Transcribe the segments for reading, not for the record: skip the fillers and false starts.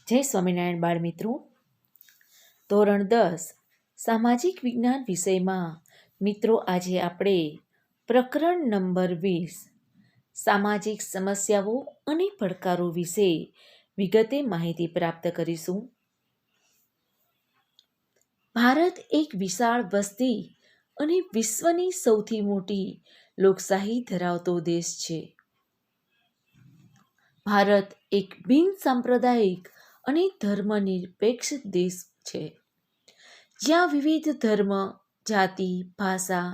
જય સ્વામિનારાયણ બાળ મિત્રો. ધોરણ 10 સામાજિક વિજ્ઞાન વિષયમાં મિત્રો આજે આપણે પ્રકરણ નંબર 20 સામાજિક સમસ્યાઓ અને પડકારો વિશે વિગતે માહિતી પ્રાપ્ત કરીશું. ભારત એક વિશાળ વસ્તી અને વિશ્વની સૌથી મોટી લોકશાહી ધરાવતો દેશ છે. ભારત એક બિન સાંપ્રદાયિક અને ધર્મનિરપેક્ષ દેશ છે, જ્યાં વિવિધ ધર્મ, જાતિ, ભાષા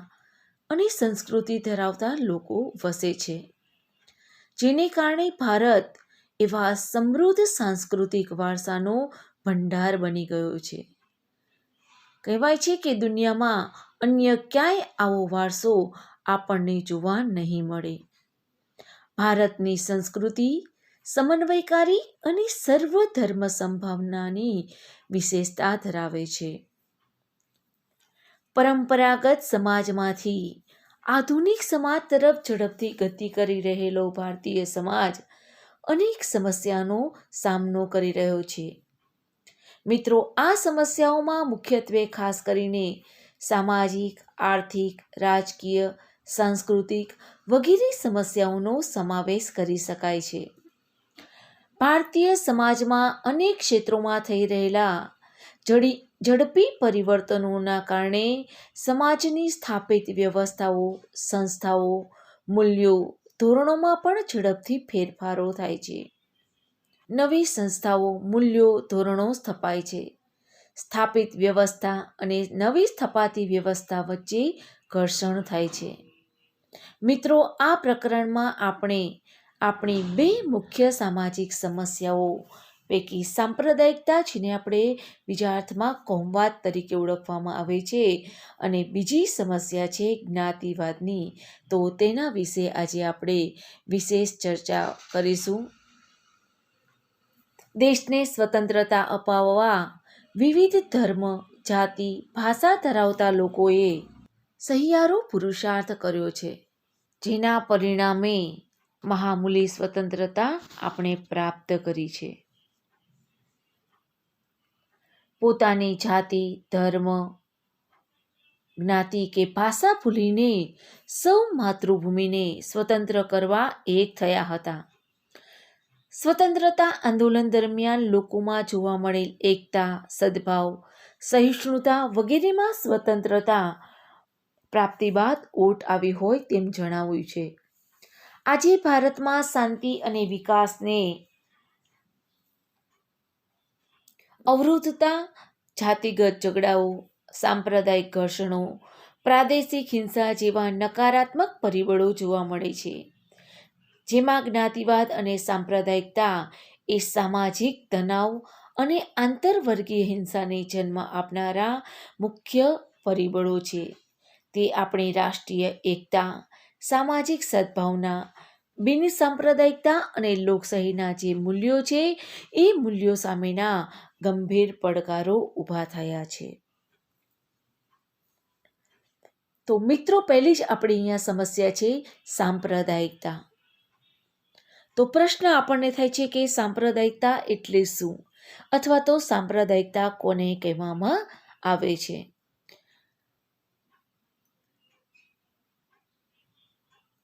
અને સંસ્કૃતિ ધરાવતા લોકો વસે છે, જેને કારણે ભારત એવા સમૃદ્ધ સાંસ્કૃતિક વારસાનો ભંડાર બની ગયો છે. કહેવાય છે કે દુનિયામાં અન્ય ક્યાંય આવો વારસો આપણને જોવા નહીં મળે. ભારતની સંસ્કૃતિ સમન્વયકારી અને સર્વધર્મ સંભાવનાની વિશેષતા ધરાવે છે. પરંપરાગત સમાજમાંથી આધુનિક સમાજ તરફ ઝડપથી ગતિ કરી રહેલો ભારતીય સમાજ અનેક સમસ્યાનો સામનો કરી રહ્યો છે. મિત્રો, આ સમસ્યાઓમાં મુખ્યત્વે ખાસ કરીને સામાજિક, આર્થિક, રાજકીય, સાંસ્કૃતિક વગેરે સમસ્યાઓનો સમાવેશ કરી શકાય છે. ભારતીય સમાજમાં અનેક ક્ષેત્રોમાં થઈ રહેલા ઝડપી પરિવર્તનોના કારણે સમાજની સ્થાપિત વ્યવસ્થાઓ, સંસ્થાઓ, મૂલ્યો, ધોરણોમાં પણ ઝડપથી ફેરફારો થાય છે. નવી સંસ્થાઓ, મૂલ્યો, ધોરણો સ્થપાય છે. સ્થાપિત વ્યવસ્થા અને નવી સ્થપાતી વ્યવસ્થા વચ્ચે ઘર્ષણ થાય છે. મિત્રો, આ પ્રકરણમાં આપણે આપણી બે મુખ્ય સામાજિક સમસ્યાઓ પૈકી સાંપ્રદાયિકતા, જેને આપણે બીજા અર્થમાં કોમવાદ તરીકે ઓળખવામાં આવે છે, અને બીજી સમસ્યા છે જ્ઞાતિવાદની, તો તેના વિશે આજે આપણે વિશેષ ચર્ચા કરીશું. દેશને સ્વતંત્રતા અપાવવા વિવિધ ધર્મ, જાતિ, ભાષા ધરાવતા લોકોએ સહિયારો પુરુષાર્થ કર્યો છે, જેના પરિણામે મહામૂલી સ્વતંત્રતા આપણે પ્રાપ્ત કરી છે. પોતાની જાતિ, ધર્મ, જ્ઞાતિ કે ભાષા ભૂલીને સૌ માતૃભૂમિને સ્વતંત્ર કરવા એક થયા હતા. સ્વતંત્રતા આંદોલન દરમિયાન લોકોમાં જોવા મળેલ એકતા, સદભાવ, સહિષ્ણુતા વગેરેમાં સ્વતંત્રતા પ્રાપ્તિ બાદ ઓટ આવી હોય તેમ જણાવ્યું છે. આજે ભારતમાં શાંતિ અને વિકાસને અવરોધતા જાતિગત ઝઘડાઓ, સાંપ્રદાયિક ઘર્ષણો, પ્રાદેશિક હિંસા જેવા નકારાત્મક પરિબળો જોવા મળે છે, જેમાં જ્ઞાતિવાદ અને સાંપ્રદાયિકતા એ સામાજિક તણાવ અને આંતરવર્ગીય હિંસાને જન્મ આપનારા મુખ્ય પરિબળો છે. તે આપણી રાષ્ટ્રીય એકતા, સામાજિક સદ્ભાવના, બિનસાંપ્રદાયિકતા અને લોકશાહીના જે મૂલ્યો છે એ મૂલ્યો સામેના ગંભીર પડકારો ઊભા થયા છે. તો મિત્રો, પહેલી જ આપણી અહીંયા સમસ્યા છે સાંપ્રદાયિકતા. તો પ્રશ્ન આપણને થાય છે કે સાંપ્રદાયિકતા એટલે શું, અથવા તો સાંપ્રદાયિકતા કોને કહેવામાં આવે છે?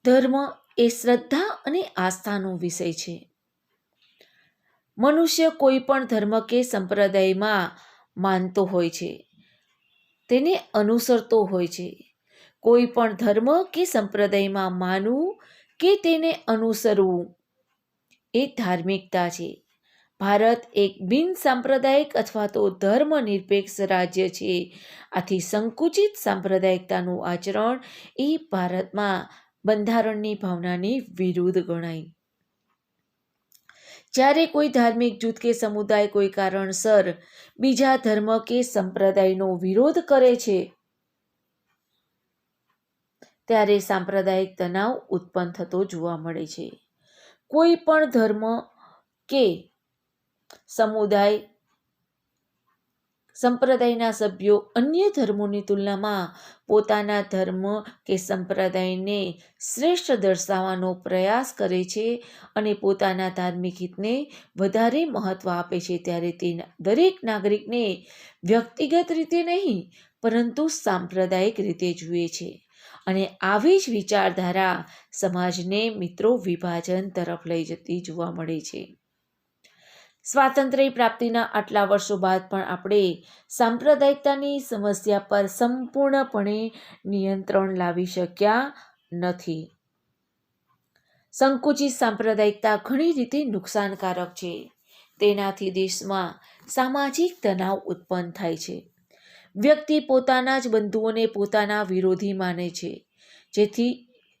ધર્મ એ શ્રદ્ધા અને આસ્થાનો વિષય છે. મનુષ્ય કોઈ પણ ધર્મ કે સંપ્રદાયમાં માનતો હોય છે, તેને અનુસરતો હોય છે. કોઈ પણ ધર્મ કે સંપ્રદાયમાં માનવું કે તેને અનુસરવું એ ધાર્મિકતા છે. ભારત એક બિન સાંપ્રદાયિક અથવા તો ધર્મ નિરપેક્ષ રાજ્ય છે. આથી સંકુચિત સાંપ્રદાયિકતાનું આચરણ એ ભારતમાં બંધારણની ભાવનાની વિરુદ્ધ ગણાય. જ્યારે કોઈ ધાર્મિક જૂથ કે સમુદાય કોઈ કારણસર બીજા ધર્મ કે સંપ્રદાયનો વિરોધ કરે છે, ત્યારે સાંપ્રદાયિક તણાવ ઉત્પન્ન થતો જોવા મળે છે. કોઈ પણ ધર્મ કે સમુદાય સંપ્રદાયના સભ્યો અન્ય ધર્મોની તુલનામાં પોતાના ધર્મ કે સંપ્રદાયને શ્રેષ્ઠ દર્શાવવાનો પ્રયાસ કરે છે અને પોતાના ધાર્મિક હિતને વધારે મહત્ત્વ આપે છે, ત્યારે તે દરેક નાગરિકને વ્યક્તિગત રીતે નહીં પરંતુ સાંપ્રદાયિક રીતે જુએ છે. અને આવી જ વિચારધારા સમાજને મિત્રો વિભાજન તરફ લઈ જતી જોવા મળે છે. સ્વાતંત્ર્ય પ્રાપ્તિના આટલા વર્ષો બાદ પણ આપણે સાંપ્રદાયિકતાની સમસ્યા પર સંપૂર્ણપણે નિયંત્રણ લાવી શક્યા નથી. સંકુચિત સાંપ્રદાયિકતા ઘણી રીતે નુકસાનકારક છે. તેનાથી દેશમાં સામાજિક તણાવ ઉત્પન્ન થાય છે. વ્યક્તિ પોતાના જ બંધુઓને પોતાના વિરોધી માને છે, જેથી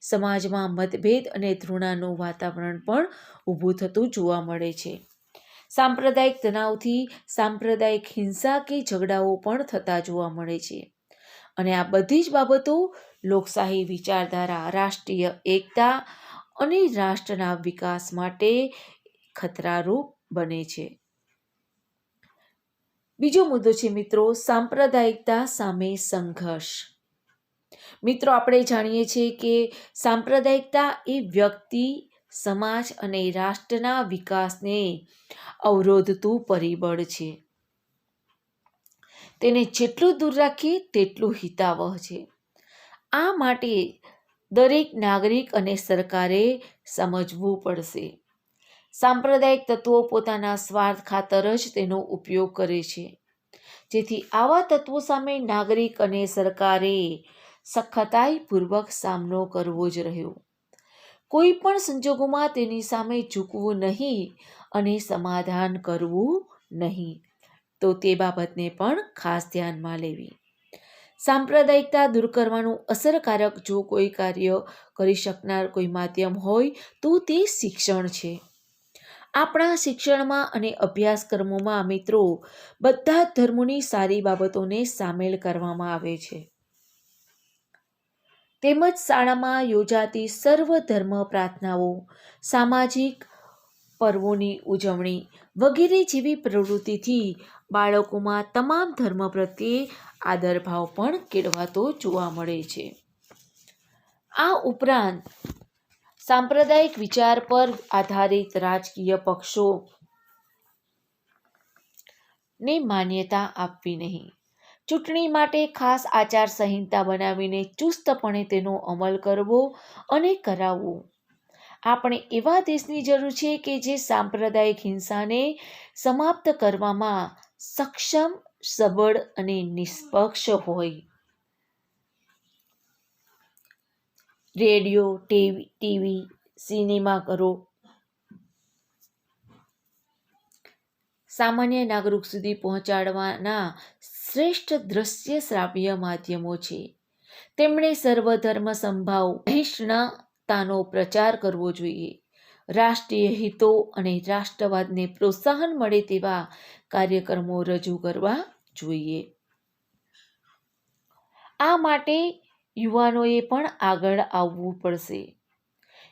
સમાજમાં મતભેદ અને ઘૃણાનું વાતાવરણ પણ ઊભું થતું જોવા મળે છે. સાંપ્રદાયિક તણાવથી સાંપ્રદાયિક હિંસા કે ઝઘડાઓ પણ થતા જોવા મળે છે. અને આ બધી જ બાબતો લોકશાહી વિચારધારા, રાષ્ટ્રીય એકતા અને રાષ્ટ્રના વિકાસ માટે ખતરારૂપ બને છે. બીજો મુદ્દો છે મિત્રો, સાંપ્રદાયિકતા સામે સંઘર્ષ. મિત્રો, આપણે જાણીએ છીએ કે સાંપ્રદાયિકતા એ વ્યક્તિ, સમાજ અને રાષ્ટ્રના વિકાસને અવરોધતું પરિબળ છે. તેને જેટલું દૂર રાખીએ તેટલું હિતાવહ છે. આ માટે દરેક નાગરિક અને સરકારે સમજવું પડશે. સાંપ્રદાયિક તત્વો પોતાના સ્વાર્થ ખાતર જ તેનો ઉપયોગ કરે છે, જેથી આવા તત્વો સામે નાગરિક અને સરકારે સખતાઈપૂર્વક સામનો કરવો જ રહ્યો. કોઈ પણ સંજોગોમાં તેની સામે ઝૂકવું નહીં અને સમાધાન કરવું નહીં. તો તે બાબતને પણ ખાસ ધ્યાનમાં લેવી. સાંપ્રદાયિકતા દૂર કરવાનું અસરકારક જો કોઈ કાર્ય કરી શકનાર કોઈ માધ્યમ હોય તો તે શિક્ષણ છે. આપણા શિક્ષણમાં અને અભ્યાસક્રમોમાં મિત્રો બધા જ ધર્મોની સારી બાબતોને સામેલ કરવામાં આવે છે. તેમજ શાળામાં યોજાતી સર્વધર્મ પ્રાર્થનાઓ, સામાજિક પર્વોની ઉજવણી વગેરે જેવી પ્રવૃત્તિથી બાળકોમાં તમામ ધર્મ પ્રત્યે આદરભાવ પણ કેળવાતો જોવા મળે છે. આ ઉપરાંત સાંપ્રદાયિક વિચાર પર આધારિત રાજકીય પક્ષોને માન્યતા આપવી નહીં. ચૂંટણી માટે ખાસ આચારસંહિતા બનાવીને ચુસ્તપણે તેનો અમલ કરવો અને કરાવવો. આપણે એવા દેશની જરૂર છે કે જે સાંપ્રદાયિક હિંસાને સમાપ્ત કરવામાં સક્ષમ, સબળ અને નિષ્પક્ષ હોય. રેડિયો, ટીવી, સિનેમાઘરો સામાન્ય નાગરિક સુધી પહોંચાડવાના શ્રેષ્ઠ દ્રશ્ય શ્રાવ્ય માધ્યમો છે. તેમણે સર્વધર્મ સંભાવ સહિષ્ણુતાનો પ્રચાર કરવો જોઈએ. રાષ્ટ્રીય હિતો અને રાષ્ટ્રવાદને પ્રોત્સાહન મળે તેવા કાર્યક્રમો રજૂ કરવા જોઈએ. આ માટે યુવાનોએ પણ આગળ આવવું પડશે.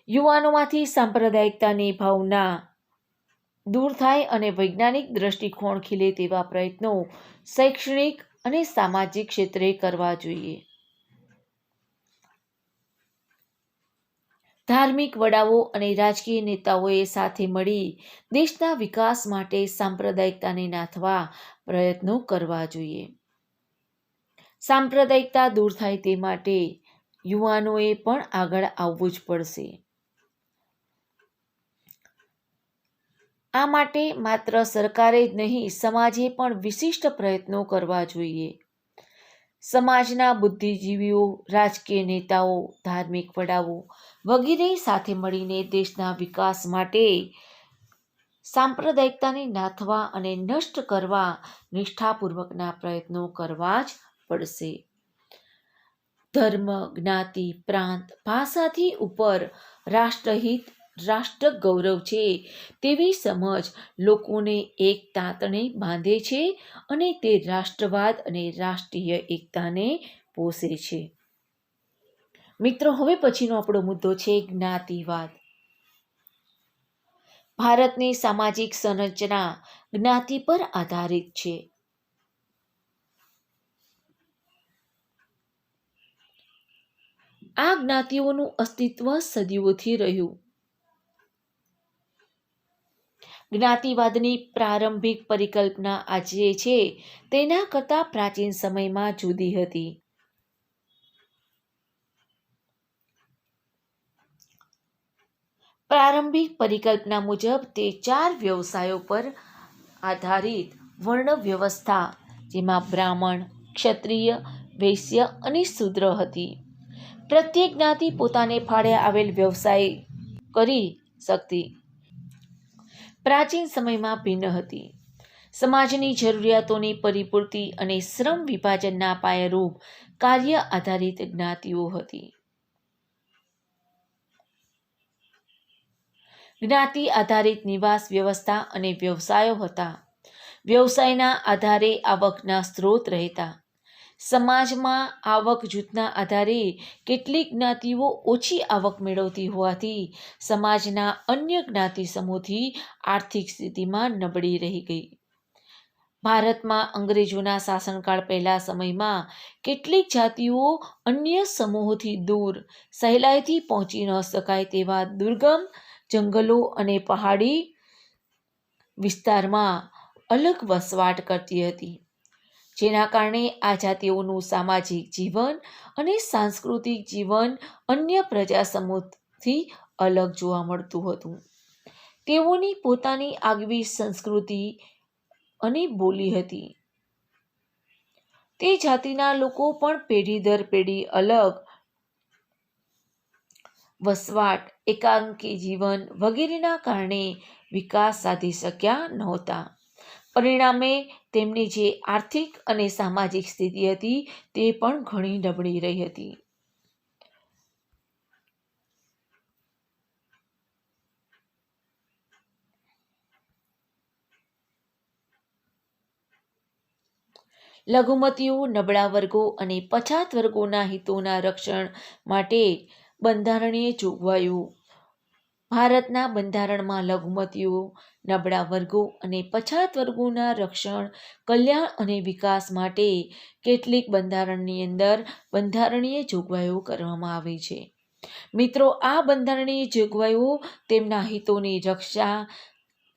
યુવાનોમાંથી સાંપ્રદાયિકતાની ભાવના દૂર થાય અને વૈજ્ઞાનિક દ્રષ્ટિકોણ ખીલે તેવા પ્રયત્નો શૈક્ષણિક અને સામાજિક ક્ષેત્રે કરવા જોઈએ. ધાર્મિક વડાઓ અને રાજકીય નેતાઓએ સાથે મળી દેશના વિકાસ માટે સાંપ્રદાયિકતાને નાથવા પ્રયત્નો કરવા જોઈએ. સાંપ્રદાયિકતા દૂર થાય તે માટે યુવાનોએ પણ આગળ આવવું જ પડશે. આ માટે માત્ર સરકારે જ નહીં, સમાજે પણ વિશિષ્ટ પ્રયત્નો કરવા જોઈએ. સમાજના બુદ્ધિજીવીઓ, રાજકીય નેતાઓ, ધાર્મિક વડાઓ વગેરે સાથે મળીને દેશના વિકાસ માટે સાંપ્રદાયિકતાને નાથવા અને નષ્ટ કરવા નિષ્ઠાપૂર્વકના પ્રયત્નો કરવા જ પડશે. ધર્મ, જ્ઞાતિ, પ્રાંત, ભાષાથી ઉપર રાષ્ટ્રહિત, રાષ્ટ્ર ગૌરવ છે તેવી સમજ લોકોને એક તાંતણે બાંધે છે અને તે રાષ્ટ્રવાદ અને રાષ્ટ્રીય એકતાને પોષે છે. મિત્રો, હવે પછીનો આપણો મુદ્દો છે જ્ઞાતિવાદ. ભારતની સામાજિક સંરચના જ્ઞાતિ પર આધારિત છે. આ જ્ઞાતિઓનું અસ્તિત્વ સદીઓથી રહ્યું. જ્ઞાતિવાદની પ્રારંભિક પરિકલ્પના આજે છે તેના કરતાં પ્રાચીન સમયમાં જુદી હતી. પ્રારંભિક પરિકલ્પના મુજબ તે 4 વ્યવસાયો પર આધારિત વર્ણ વ્યવસ્થા, જેમાં બ્રાહ્મણ, ક્ષત્રિય, વૈશ્ય અને શૂદ્ર હતી. પ્રત્યેક જ્ઞાતિ પોતાને ફાળે આવેલ વ્યવસાય કરી શકતી. પ્રાચીન સમયમાં ભિન્ન હતી. સમાજની જરૂરિયાતોની પરિપૂર્તિ અને શ્રમ વિભાજનના પાયારૂપ કાર્ય આધારિત જ્ઞાતિઓ હતી. જ્ઞાતિ આધારિત નિવાસ વ્યવસ્થા અને વ્યવસાયો હતા. વ્યવસાયના આધારે આવકના સ્ત્રોત રહેતા. સમાજમાં આવક જૂથના આધારે કેટલીક જ્ઞાતિઓ ઓછી આવક મેળવતી હોવાથી સમાજના અન્ય જ્ઞાતિ સમૂહથી આર્થિક સ્થિતિમાં નબળી રહી ગઈ. ભારતમાં અંગ્રેજોના શાસનકાળ પહેલા સમયમાં કેટલીક જાતિઓ અન્ય સમૂહોથી દૂર સહેલાઈથી પહોંચી ન શકાય તેવા દુર્ગમ જંગલો અને પહાડી વિસ્તારમાં અલગ વસવાટ કરતી હતી, જેના કારણે આ જાતિઓનું સામાજિક જીવન અને સાંસ્કૃતિક જીવન અન્ય પ્રજા સમૂહથી અલગ જોવા મળતું હતું. તેઓની પોતાની આગવી સંસ્કૃતિ અને બોલી હતી. તે જાતિના લોકો પણ પેઢી દર પેઢી અલગ વસવાટ, એકાંકી જીવન વગેરેના કારણે વિકાસ સાધી શક્યા નહોતા. પરિણામે તેમની જે આર્થિક અને સામાજિક સ્થિતિ હતી તે પણ ઘણી નબળી રહી હતી. લઘુમતીઓ, નબળા વર્ગો અને પછાત વર્ગોના હિતોના રક્ષણ માટે બંધારણીય જોગવાઈઓ. ભારતના બંધારણમાં લઘુમતીઓ, નબળા વર્ગો અને પછાત વર્ગોના રક્ષણ, કલ્યાણ અને વિકાસ માટે કેટલીક બંધારણીય જોગવાઈઓ કરવામાં આવી છે. મિત્રો, આ બંધારણીય જોગવાઈઓ તેમના હિતોની રક્ષા,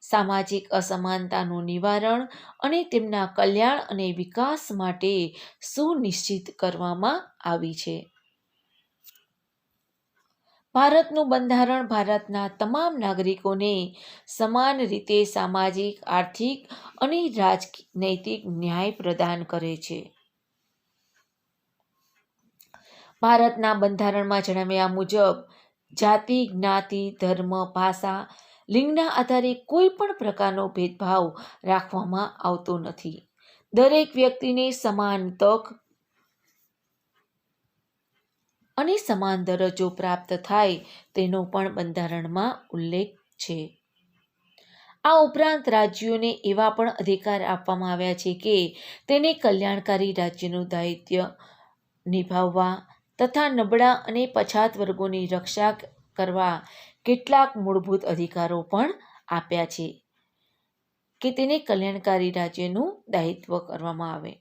સામાજિક અસમાનતાનું નિવારણ અને તેમના કલ્યાણ અને વિકાસ માટે સુનિશ્ચિત કરવામાં આવી છે. ભારતનું બંધારણ ભારતના તમામ નાગરિકોને સમાન રીતે સામાજિક, આર્થિક અને રાજનૈતિક ન્યાય પ્રદાન કરે છે. ભારતના બંધારણમાં જણાવ્યા મુજબ જાતિ, જ્ઞાતિ, ધર્મ, ભાષા, લિંગના આધારે કોઈ પણ પ્રકારનો ભેદભાવ રાખવામાં આવતો નથી. દરેક વ્યક્તિને સમાન તક અને સમાન દરજ્જો પ્રાપ્ત થાય તેનો પણ બંધારણમાં ઉલ્લેખ છે. આ ઉપરાંત રાજ્યોને એવા પણ અધિકાર આપવામાં આવ્યા છે કે તેને કલ્યાણકારી રાજ્યનું દાયિત્વ નિભાવવા તથા નબળા અને પછાત વર્ગોની રક્ષા કરવા કેટલાક મૂળભૂત અધિકારો પણ આપ્યા છે કે તેને કલ્યાણકારી રાજ્યનું દાયિત્વ કરવામાં આવે.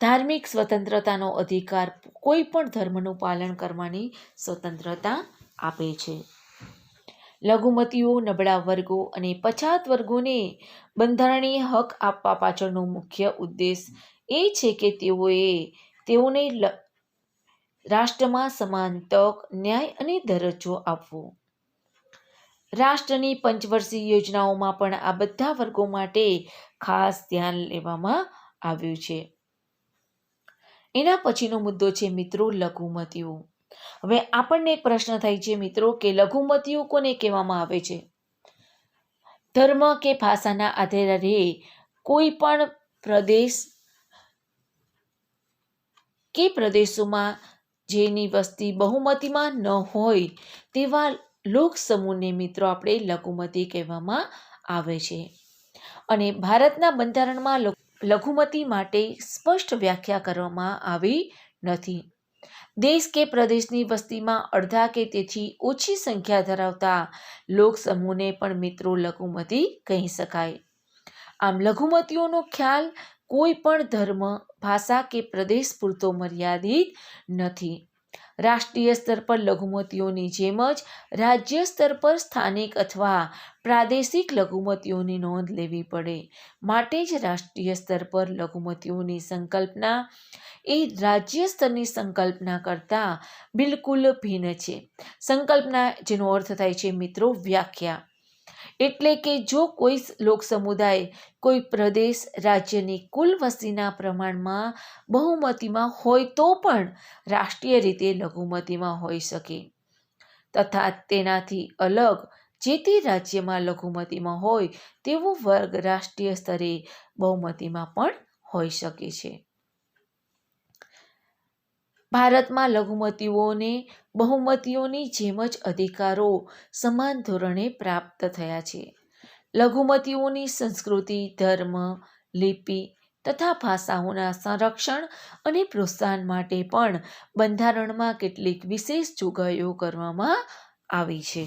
ધાર્મિક સ્વતંત્રતાનો અધિકાર કોઈ પણ ધર્મનું પાલન કરવાની સ્વતંત્રતા આપે છે. લઘુમતીઓ, નબળા વર્ગો અને પછાત વર્ગોને બંધારણીય હક આપવા પાછળનો મુખ્ય ઉદ્દેશ એ છે કે તેઓને રાષ્ટ્રમાં સમાન તક, ન્યાય અને દરજ્જો આપવો. રાષ્ટ્રની પંચવર્ષીય યોજનાઓમાં પણ આ બધા વર્ગો માટે ખાસ ધ્યાન લેવામાં આવ્યું છે. એના પછીનો મુદ્દો છે મિત્રો લઘુમતીઓ. હવે આપણને એક પ્રશ્ન થાય છે મિત્રો કે લઘુમતીઓ કોને કહેવામાં આવે છે? ધર્મ કે ભાષાના આધારે કોઈ પણ પ્રદેશ કે પ્રદેશોમાં જેની વસ્તી બહુમતીમાં ન હોય તેવા લોક સમૂહને મિત્રો આપણે લઘુમતી કહેવામાં આવે છે. અને ભારતના બંધારણમાં લઘુમતી માટે સ્પષ્ટ વ્યાખ્યા કરવામાં આવી નથી. દેશ કે પ્રદેશની વસ્તીમાં અડધા કે તેથી ઓછી સંખ્યા ધરાવતા લોક સમૂહને પણ મિત્રો લઘુમતી કહી શકાય. આમ લઘુમતીઓનો ખ્યાલ કોઈ પણ ધર્મ, ભાષા કે પ્રદેશ પૂરતો મર્યાદિત નથી. રાષ્ટ્રીય સ્તર પર લઘુમતીઓની જેમ જ રાજ્ય સ્તર પર સ્થાનિક અથવા પ્રાદેશિક લઘુમતીઓની નોંધ લેવી પડે. માટે જ રાષ્ટ્રીય સ્તર પર લઘુમતીઓની સંકલ્પના એ રાજ્ય સ્તરની સંકલ્પના કરતાં બિલકુલ ભિન્ન છે. સંકલ્પના જેનો અર્થ થાય છે મિત્રો વ્યાખ્યા. એટલે કે જો કોઈ લોક સમુદાય કોઈ પ્રદેશ, રાજ્યની કુલ વસ્તીના પ્રમાણમાં બહુમતીમાં હોય તો પણ રાષ્ટ્રીય રીતે લઘુમતીમાં હોઈ શકે, તથા તેનાથી અલગ જે તે રાજ્યમાં લઘુમતીમાં હોય તેવો વર્ગ રાષ્ટ્રીય સ્તરે બહુમતીમાં પણ હોઈ શકે છે. ભારતમાં લઘુમતીઓને બહુમતીઓની જેમ જ અધિકારો સમાન ધોરણે પ્રાપ્ત થયા છે. લઘુમતીઓની સંસ્કૃતિ, ધર્મ, લિપિ તથા ભાષાઓના સંરક્ષણ અને પ્રોત્સાહન માટે પણ બંધારણમાં કેટલીક વિશેષ જોગવાઈઓ કરવામાં આવી છે.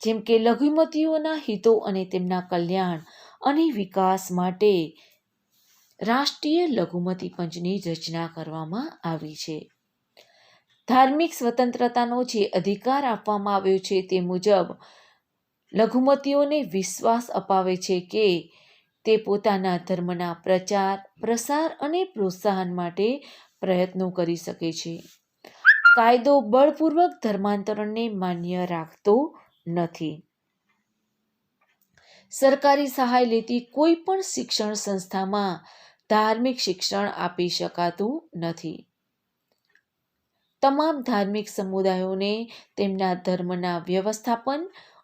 જેમ કે લઘુમતીઓના હિતો અને તેમના કલ્યાણ અને વિકાસ માટે રાષ્ટ્રીય લઘુમતી પંચની રચના કરવામાં આવી છે. ધાર્મિક સ્વતંત્રતાનો જે અધિકાર આપવામાં આવ્યો છે તે મુજબ લઘુમતીઓને વિશ્વાસ અપાવે છે કે તે પોતાના ધર્મના પ્રચાર, પ્રસાર અને પ્રોત્સાહન માટે પ્રયત્નો કરી શકે છે. કાયદો બળપૂર્વક ધર્માંતરણને માન્ય રાખતો નથી. સરકારી સહાય લેતી કોઈ પણ શિક્ષણ સંસ્થામાં ધાર્મિક શિક્ષણ આપી શકાતું નથી. તમામ ધાર્મિક સમુદાયોને તેમના ધર્મના વ્યવસ્થાપન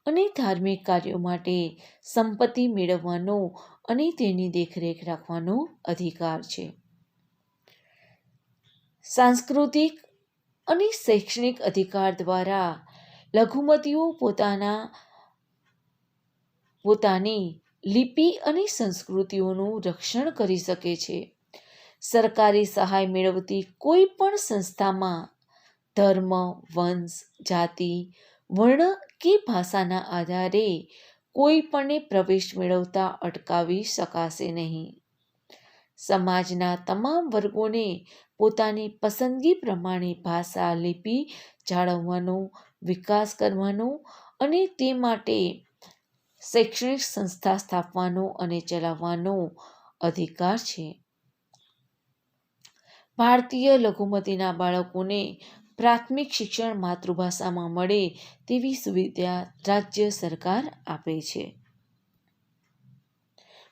અને ધાર્મિક કાર્યો માટે સંપત્તિ મેળવવાનો અને તેની દેખરેખ રાખવાનો અધિકાર છે. સાંસ્કૃતિક અને શૈક્ષણિક અધિકાર દ્વારા લઘુમતીઓ પોતાની લિપિ અને સંસ્કૃતિઓનું રક્ષણ કરી શકે છે. સરકારી સહાય મેળવતી કોઈ પણ સંસ્થામાં ધર્મ, વંશ, જાતિ, વર્ણ કે ભાષાના આધારે કોઈ પણને પ્રવેશ મેળવતા અટકાવી શકાશે નહીં. સમાજના તમામ વર્ગોને પોતાની પસંદગી પ્રમાણે ભાષા, લિપિ જાળવવાનો, વિકાસ કરવાનો અને તે માટે શૈક્ષણિક સંસ્થા સ્થાપવાનો અને ચલાવવાનો અધિકાર છે. ભારતીય લઘુમતીના બાળકોને પ્રાથમિક શિક્ષણ માતૃભાષામાં મળે તેવી સુવિધા રાજ્ય સરકાર આપે છે.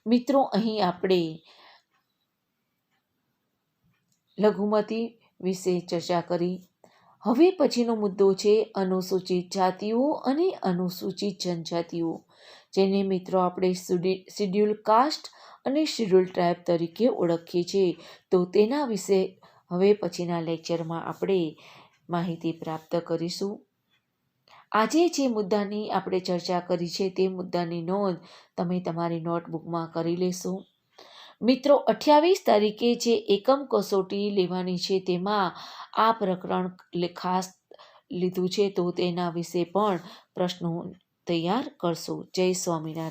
મિત્રો, અહીં આપણે લઘુમતી વિશે ચર્ચા કરી. હવે પછીનો મુદ્દો છે અનુસૂચિત જાતિઓ અને અનુસૂચિત જનજાતિઓ, જેને મિત્રો આપણે શિડ્યુલ કાસ્ટ અને શિડ્યુલ ટ્રાઇબ તરીકે ઓળખીએ છીએ. તો તેના વિશે હવે પછીના લેક્ચરમાં આપણે માહિતી પ્રાપ્ત કરીશું. આજે જે મુદ્દાની આપણે ચર્ચા કરી છે તે મુદ્દાની નોંધ તમે તમારી નોટબુકમાં કરી લેશો. મિત્રો, 28 તારીખે જે એકમ કસોટી લેવાની છે તેમાં આ પ્રકરણ ખાસ લીધું છે, તો તેના વિશે પણ પ્રશ્નો તૈયાર કરશો. જય સ્વામિનારાયણ.